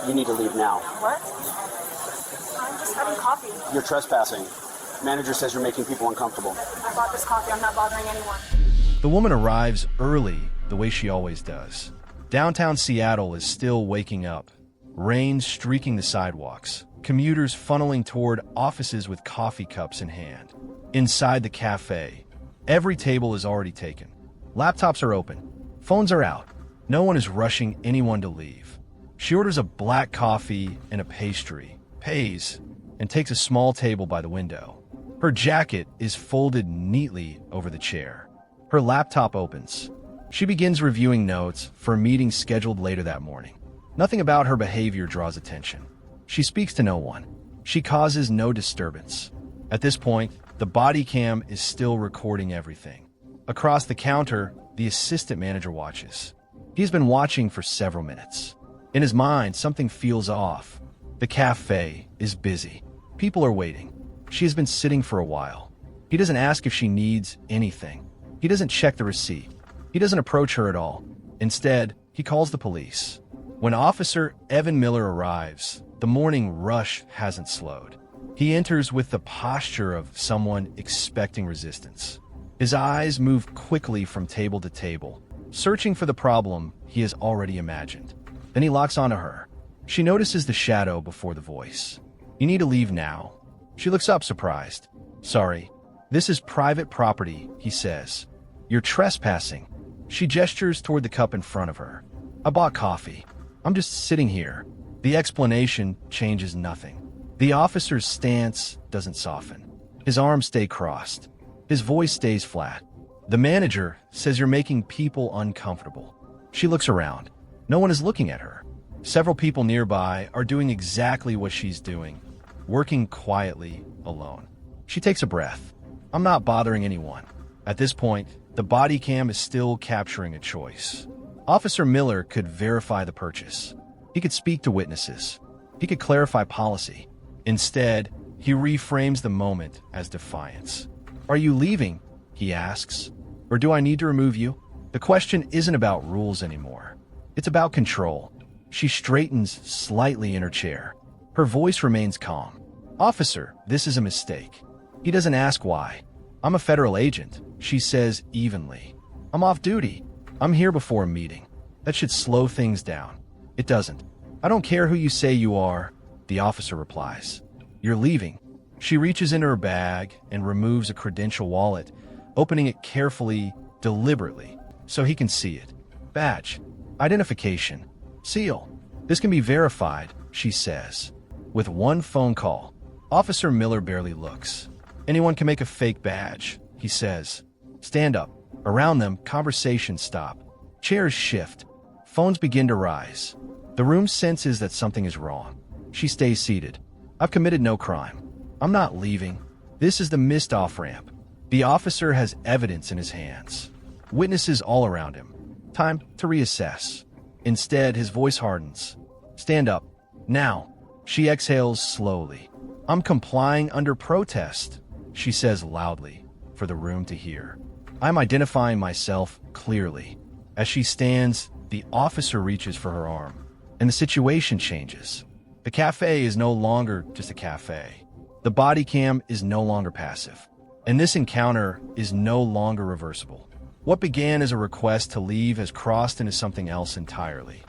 You need to leave now. What? I'm just having coffee. You're trespassing. Manager says you're making people uncomfortable. I bought this coffee. I'm not bothering anyone. The woman arrives early, the way she always does. Downtown Seattle is still waking up. Rain streaking the sidewalks. Commuters funneling toward offices with coffee cups in hand. Inside the cafe, every table is already taken. Laptops are open. Phones are out. No one is rushing anyone to leave. She orders a black coffee and a pastry, pays, and takes a small table by the window. Her jacket is folded neatly over the chair. Her laptop opens. She begins reviewing notes for a meeting scheduled later that morning. Nothing about her behavior draws attention. She speaks to no one. She causes no disturbance. At this point, the body cam is still recording everything. Across the counter, the assistant manager watches. He's been watching for several minutes. In his mind, something feels off. The cafe is busy. People are waiting. She has been sitting for a while. He doesn't ask if she needs anything. He doesn't check the receipt. He doesn't approach her at all. Instead, he calls the police. When Officer Evan Miller arrives, the morning rush hasn't slowed. He enters with the posture of someone expecting resistance. His eyes move quickly from table to table, searching for the problem he has already imagined. Then he locks onto her. She notices the shadow before the voice. You need to leave now. She looks up, surprised. Sorry, this is private property, he says. You're trespassing. She gestures toward the cup in front of her. I bought coffee. I'm just sitting here. The explanation changes nothing. The officer's stance doesn't soften. His arms stay crossed. His voice stays flat. The manager says you're making people uncomfortable. She looks around. No one is looking at her. Several people nearby are doing exactly what she's doing, working quietly, alone. She takes a breath. I'm not bothering anyone. At this point, the body cam is still capturing a choice. Officer Miller could verify the purchase. He could speak to witnesses. He could clarify policy. Instead, he reframes the moment as defiance. Are you leaving? He asks. Or do I need to remove you? The question isn't about rules anymore. It's about control. She straightens slightly in her chair. Her voice remains calm. Officer, this is a mistake. He doesn't ask why. I'm a federal agent, she says evenly. I'm off duty. I'm here before a meeting. That should slow things down. It doesn't. I don't care who you say you are, the officer replies. You're leaving. She reaches into her bag and removes a credential wallet, opening it carefully, deliberately, so he can see it. Badge. Identification. Seal. This can be verified, she says. With one phone call, Officer Miller barely looks. Anyone can make a fake badge, he says. Stand up. Around them, conversations stop. Chairs shift. Phones begin to rise. The room senses that something is wrong. She stays seated. I've committed no crime. I'm not leaving. This is the missed off-ramp. The officer has evidence in his hands. Witnesses all around him. Time to reassess. Instead, his voice hardens. Stand up. Now. She exhales slowly. I'm complying under protest, she says loudly, for the room to hear. I'm identifying myself clearly. As she stands, the officer reaches for her arm, and the situation changes. The cafe is no longer just a cafe. The body cam is no longer passive, and this encounter is no longer reversible. What began as a request to leave has crossed into something else entirely.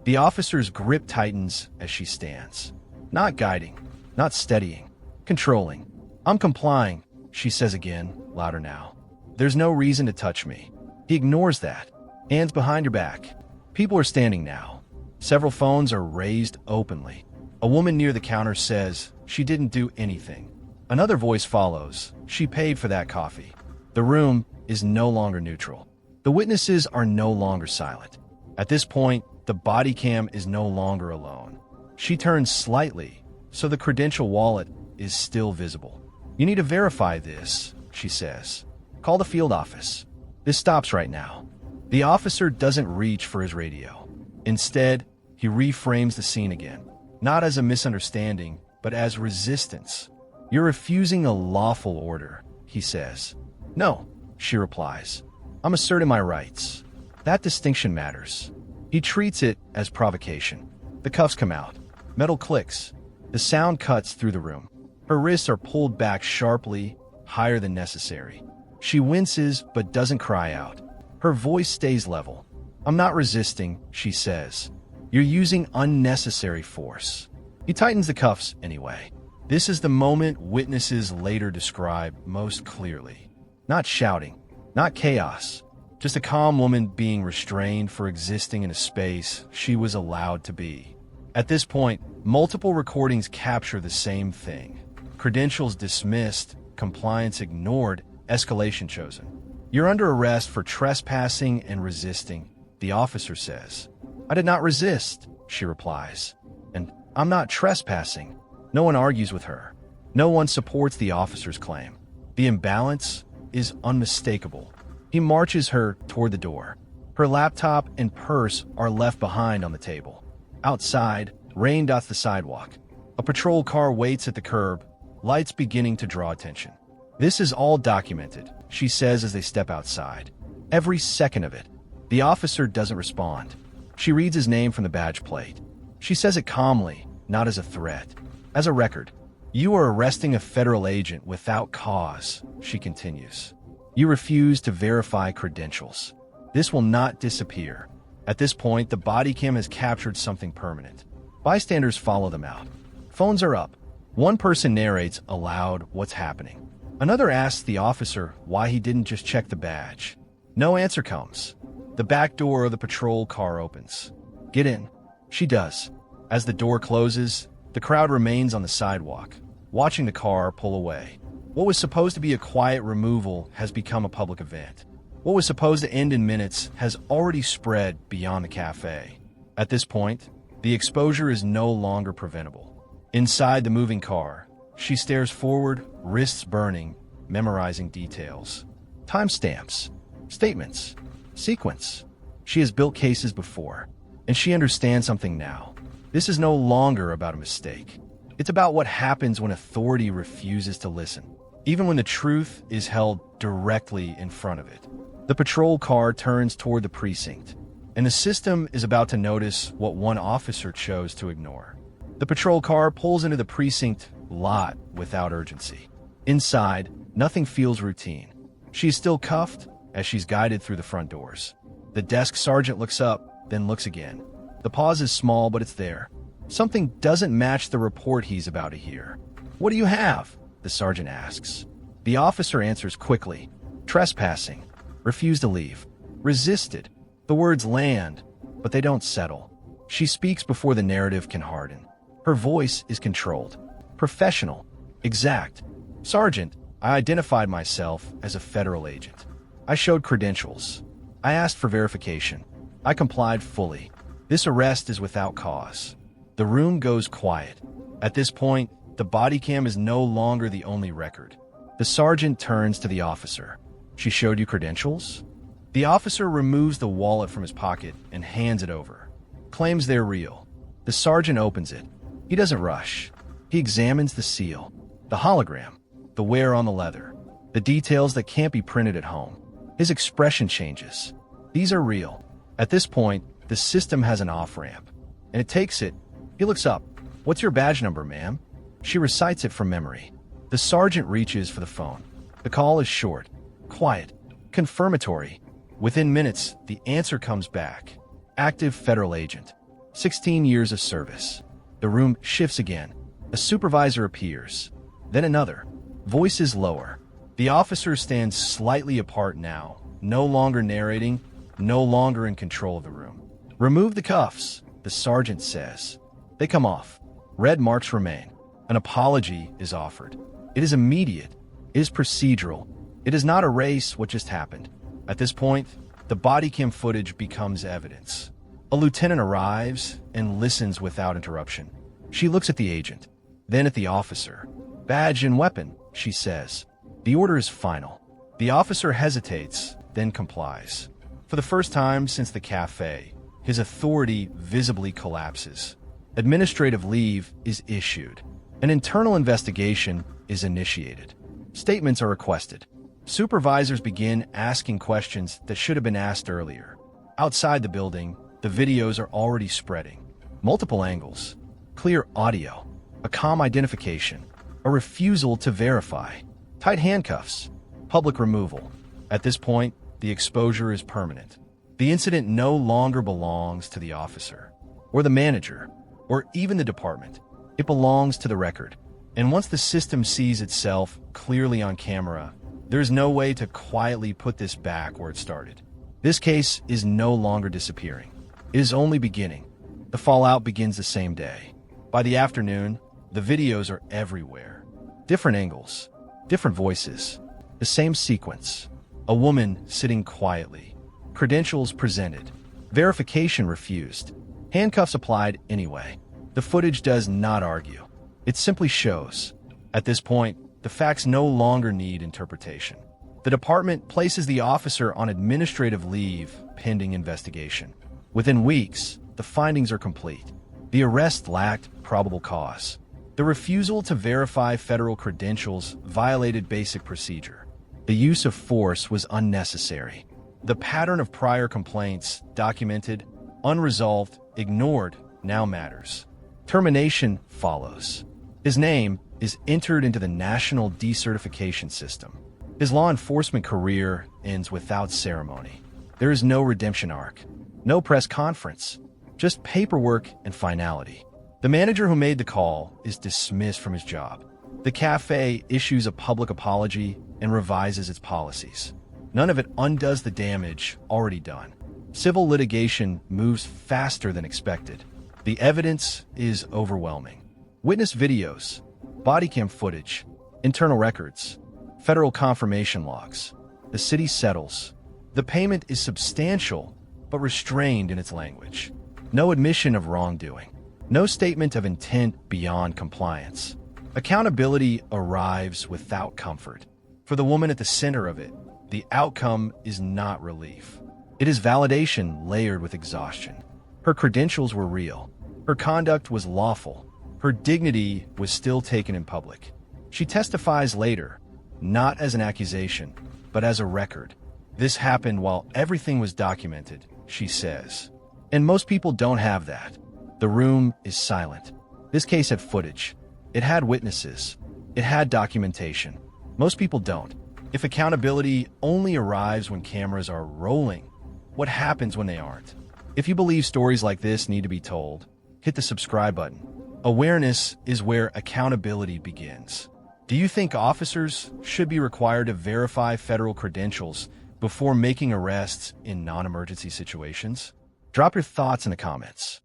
The officer's grip tightens as she stands. Not guiding, not steadying, controlling. I'm complying, she says again, louder now. There's no reason to touch me. He ignores that. Hands behind your back. People are standing now. Several phones are raised openly. A woman near the counter says she didn't do anything. Another voice follows. She paid for that coffee. The room is no longer neutral. The witnesses are no longer silent. At this point, the body cam is no longer alone. She turns slightly, so the credential wallet is still visible. You need to verify this, she says. Call the field office. This stops right now. The officer doesn't reach for his radio. Instead, he reframes the scene again, not as a misunderstanding, but as resistance. You're refusing a lawful order, he says. No, she replies. I'm asserting my rights. That distinction matters. He treats it as provocation. The cuffs come out. Metal clicks. The sound cuts through the room. Her wrists are pulled back sharply, higher than necessary. She winces but doesn't cry out. Her voice stays level. "I'm not resisting," she says. "You're using unnecessary force." He tightens the cuffs anyway. This is the moment witnesses later describe most clearly. Not shouting, not chaos, just a calm woman being restrained for existing in a space she was allowed to be. At this point, multiple recordings capture the same thing. Credentials dismissed, compliance ignored, escalation chosen. "You're under arrest for trespassing and resisting," the officer says. "I did not resist," she replies. "And I'm not trespassing." No one argues with her. No one supports the officer's claim. The imbalance is unmistakable. He marches her toward the door. Her laptop and purse are left behind on the table. Outside, rain dots the sidewalk. A patrol car waits at the curb, lights beginning to draw attention. "This is all documented," she says as they step outside. "Every second of it." The officer doesn't respond. She reads his name from the badge plate. She says it calmly, not as a threat. "As a record, you are arresting a federal agent without cause," she continues. "You refuse to verify credentials. This will not disappear." At this point, the body cam has captured something permanent. Bystanders follow them out. Phones are up. One person narrates aloud what's happening. Another asks the officer why he didn't just check the badge. No answer comes. The back door of the patrol car opens. "Get in." She does. As the door closes, the crowd remains on the sidewalk, watching the car pull away. What was supposed to be a quiet removal has become a public event. What was supposed to end in minutes has already spread beyond the cafe. At this point, the exposure is no longer preventable. Inside the moving car, she stares forward, wrists burning, memorizing details. Timestamps, statements, sequence. She has built cases before, and she understands something now. This is no longer about a mistake. It's about what happens when authority refuses to listen, even when the truth is held directly in front of it. The patrol car turns toward the precinct, and the system is about to notice what one officer chose to ignore. The patrol car pulls into the precinct lot without urgency. Inside, nothing feels routine. She is still cuffed as she's guided through the front doors. The desk sergeant looks up, then looks again. The pause is small, but it's there. Something doesn't match the report he's about to hear. "What do you have?" the sergeant asks. The officer answers quickly. "Trespassing. Refused to leave. Resisted." The words land, but they don't settle. She speaks before the narrative can harden. Her voice is controlled, professional, exact. "Sergeant, I identified myself as a federal agent. I showed credentials. I asked for verification. I complied fully. This arrest is without cause." The room goes quiet. At this point, the body cam is no longer the only record. The sergeant turns to the officer. "She showed you credentials?" The officer removes the wallet from his pocket and hands it over. Claims they're real. The sergeant opens it. He doesn't rush. He examines the seal, the hologram, the wear on the leather, the details that can't be printed at home. His expression changes. These are real. At this point, the system has an off-ramp, and it takes it. He looks up. "What's your badge number, ma'am?" She recites it from memory. The sergeant reaches for the phone. The call is short, quiet, confirmatory. Within minutes, the answer comes back. Active federal agent. 16 years of service. The room shifts again. A supervisor appears. Then another. Voices lower. The officer stands slightly apart now, no longer narrating, no longer in control of the room. "Remove the cuffs," the sergeant says. They come off. Red marks remain. An apology is offered. It is immediate. It is procedural. It does not erase what just happened. At this point, the body cam footage becomes evidence. A lieutenant arrives and listens without interruption. She looks at the agent, then at the officer. "Badge and weapon," she says. The order is final. The officer hesitates, then complies. For the first time since the Café, his authority visibly collapses. Administrative leave is issued. An internal investigation is initiated. Statements are requested. Supervisors begin asking questions that should have been asked earlier. Outside the building, the videos are already spreading. Multiple angles. clear audio, a calm identification, a refusal to verify, tight handcuffs, public removal. At this point, the exposure is permanent. The incident no longer belongs to the officer, or the manager, or even the department. It belongs to the record. And once the system sees itself clearly on camera, there's no way to quietly put this back where it started. This case is no longer disappearing. It is only beginning. The fallout begins the same day. By the afternoon, the videos are everywhere. Different angles, different voices, the same sequence. A woman sitting quietly. Credentials presented. Verification refused. Handcuffs applied anyway. The footage does not argue. It simply shows. At this point, the facts no longer need interpretation. The department places the officer on administrative leave pending investigation. Within weeks, the findings are complete. The arrest lacked probable cause. The refusal to verify federal credentials violated basic procedure. The use of force was unnecessary. The pattern of prior complaints, documented, unresolved, ignored, now matters. Termination follows. His name is entered into the National Decertification System. His law enforcement career ends without ceremony. There is no redemption arc, no press conference, just paperwork and finality. The manager who made the call is dismissed from his job. The Café issues a public apology and revises its policies. None of it undoes the damage already done. Civil litigation moves faster than expected. The evidence is overwhelming. Witness videos, bodycam footage, internal records, federal confirmation logs. The city settles. The payment is substantial, but restrained in its language. No admission of wrongdoing. No statement of intent beyond compliance. Accountability arrives without comfort. For the woman at the center of it, the outcome is not relief. It is validation layered with exhaustion. Her credentials were real. Her conduct was lawful. Her dignity was still taken in public. She testifies later, not as an accusation, but as a record. This happened while everything was documented, she says. And most people don't have that. The room is silent. This case had footage. It had witnesses. It had documentation. Most people don't. If accountability only arrives when cameras are rolling, what happens when they aren't? If you believe stories like this need to be told, hit the subscribe button. Awareness is where accountability begins. Do you think officers should be required to verify federal credentials before making arrests in non-emergency situations? Drop your thoughts in the comments.